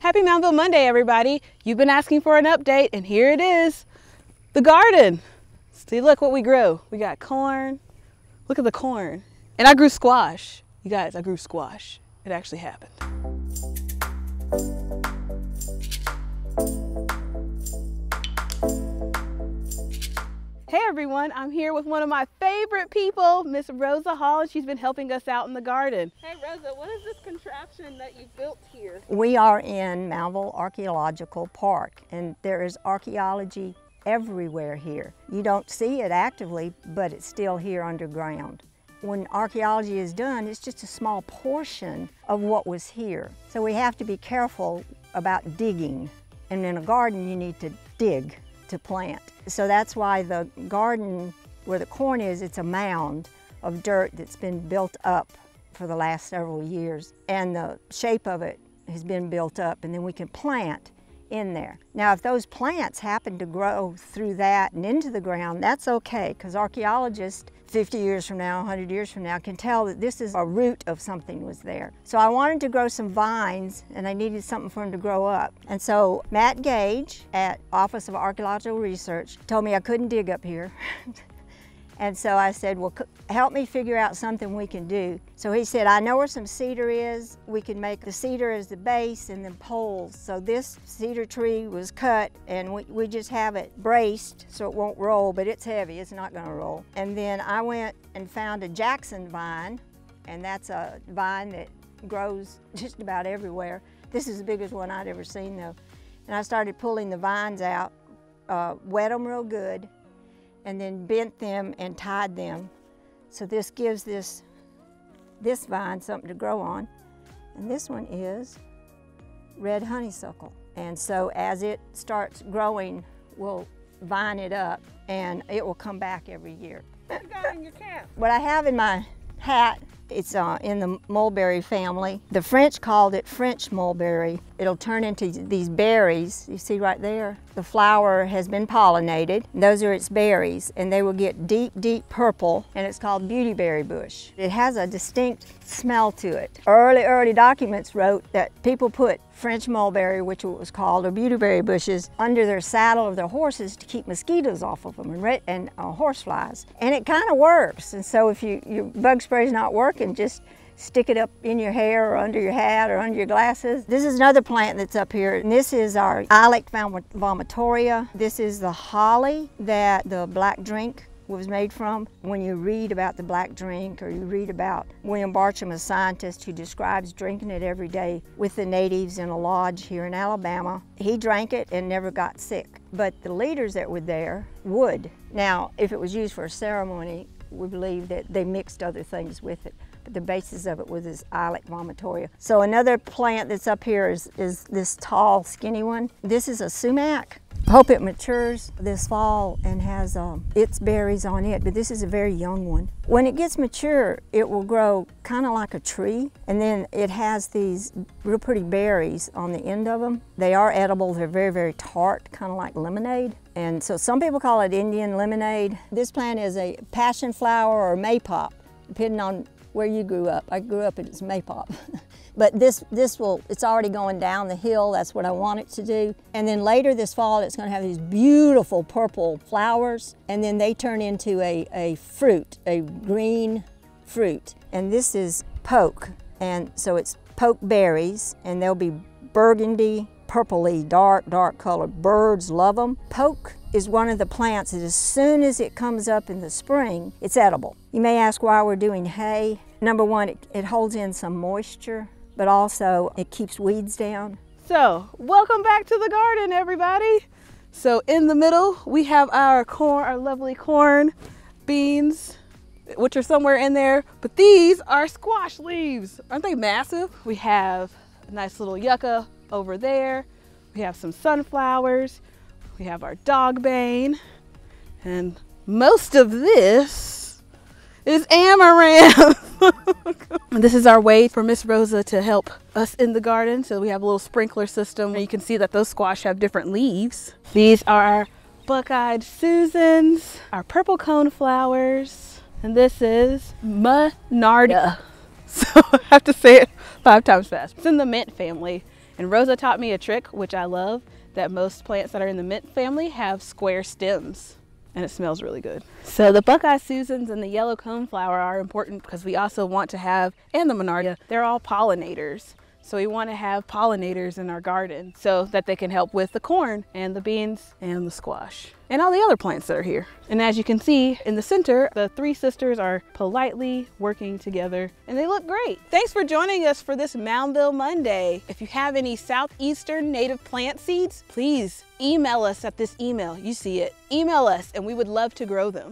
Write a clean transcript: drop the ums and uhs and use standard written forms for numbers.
Happy Moundville Monday, everybody. You've been asking for an update, and here it is. The garden. See, look what we grew. We got corn. Look at the corn. And I grew squash. You guys, I grew squash. It actually happened. Hey everyone, I'm here with one of my favorite people, Miss Rosa Hall, and she's been helping us out in the garden. Hey Rosa, what is this contraption that you built here? We are in Moundville Archaeological Park, and there is archaeology everywhere here. You don't see it actively, but it's still here underground. When archaeology is done, it's just a small portion of what was here. So we have to be careful about digging. And in a garden, you need to dig to plant. So that's why the garden where the corn is, it's a mound of dirt that's been built up for the last several years. And the shape of it has been built up, and then we can plant in there. Now, if those plants happen to grow through that and into the ground, that's okay, because archaeologists 50 years from now, 100 years from now, can tell that this is a root of something was there. So I wanted to grow some vines, and I needed something for them to grow up. And so Matt Gage at Office of Archaeological Research told me I couldn't dig up here. And so I said, well, help me figure out something we can do. So he said, I know where some cedar is. We can make the cedar as the base and then poles. So this cedar tree was cut, and we just have it braced so it won't roll, but it's heavy, it's not gonna roll. And then I went and found a Jackson vine, and that's a vine that grows just about everywhere. This is the biggest one I'd ever seen though. And I started pulling the vines out, wet them real good, and then bent them and tied them. So this gives this vine something to grow on. And this one is red honeysuckle. And so as it starts growing, we'll vine it up and it will come back every year. What you got in your cap? What I have in my hat, it's in the mulberry family. The French called it French mulberry. It'll turn into these berries. You see right there? The flower has been pollinated. Those are its berries, and they will get deep, deep purple, and it's called beautyberry bush. It has a distinct smell to it. Early documents wrote that people put French mulberry, which it was called, or beautyberry bushes, under their saddle of their horses to keep mosquitoes off of them and horse flies. And it kind of works. And so if your bug spray is not working, just stick it up in your hair or under your hat or under your glasses. This is another plant that's up here, and this is our Ilex vomitoria. This is the holly that the black drink was made from. When you read about the black drink, or you read about William Bartram, a scientist who describes drinking it every day with the natives in a lodge here in Alabama, he drank it and never got sick. But the leaders that were there would. Now, if it was used for a ceremony, we believe that they mixed other things with it. But the basis of it was this Ilex vomitoria. So another plant that's up here is this tall, skinny one. This is a sumac. I hope it matures this fall and has its berries on it, but this is a very young one. When it gets mature, it will grow kind of like a tree, and then it has these real pretty berries on the end of them. They are edible, they're very, very tart, kind of like lemonade. And so some people call it Indian lemonade. This plant is a passion flower or maypop, depending on where you grew up. I grew up and it's maypop. But it's already going down the hill. That's what I want it to do. And then later this fall, it's gonna have these beautiful purple flowers, and then they turn into a fruit, a green fruit. And this is poke. And so it's poke berries, and they'll be burgundy, purpley, dark color. Birds love them. Poke is one of the plants that as soon as it comes up in the spring, it's edible. You may ask why we're doing hay. Number one, it holds in some moisture, but also it keeps weeds down. So, welcome back to the garden, everybody. So in the middle, we have our corn, our lovely corn, beans, which are somewhere in there, but these are squash leaves. Aren't they massive? We have a nice little yucca over there. We have some sunflowers. We have our dogbane, and most of this is amaranth. This is our way for Miss Rosa to help us in the garden. So we have a little sprinkler system, and you can see that those squash have different leaves. These are our buck-eyed Susans, our purple cone flowers, and this is Monarda. So I have to say it 5 times fast. It's in the mint family. And Rosa taught me a trick, which I love, that most plants that are in the mint family have square stems, and it smells really good. So the Buckeye Susans and the yellow coneflower are important because we also want to have, and the Monardia, they're all pollinators. So we want to have pollinators in our garden so that they can help with the corn and the beans and the squash and all the other plants that are here. And as you can see in the center, the three sisters are politely working together and they look great. Thanks for joining us for this Moundville Monday. If you have any southeastern native plant seeds, please email us at this email. You see it. Email us and we would love to grow them.